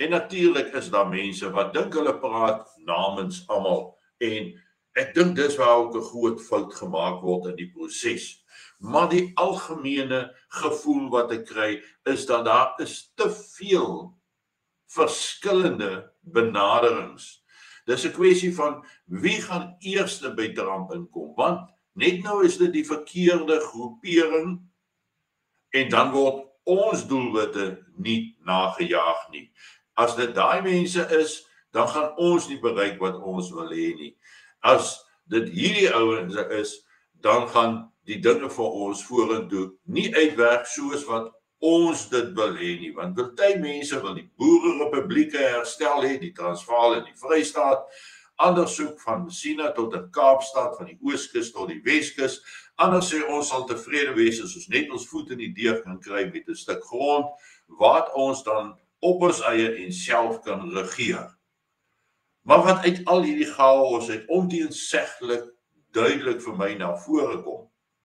En natuurlik is daar mense wat dink hulle praat namens almal. En ek dink dis waar ook 'n groot fout gemaak word in die proses. Maar die algemene gevoel wat ek kry is dat daar is te veel verskillende benaderings. Dis 'n kwessie van wie gaan eers by Trump inkom, want net nou is dit die verkeerde groepering en dan word ons doelwitte nie nagejaag nie. As dit daai mense is, dan gaan ons nie bereik wat ons wil hê nie. As dit hierdie ouens is, dan gaan die dinge vir ons vorentoe nie uitwerk soos wat ons dit wil hê nie, want party mense wil die boererepublieke herstel hê, die Transvaal en die Vrystaat, ander soek van Messina tot in Kaapstad, van die Ooskus tot die Weskus, ander sê ons sal tevrede wees as ons net ons voet in die deur kan kry met 'n stuk grond, wat ons dan op ons eie en self kan regeer. Maar wat uit al hierdie chaos het onteenseglik duidelik vir my na vore kom,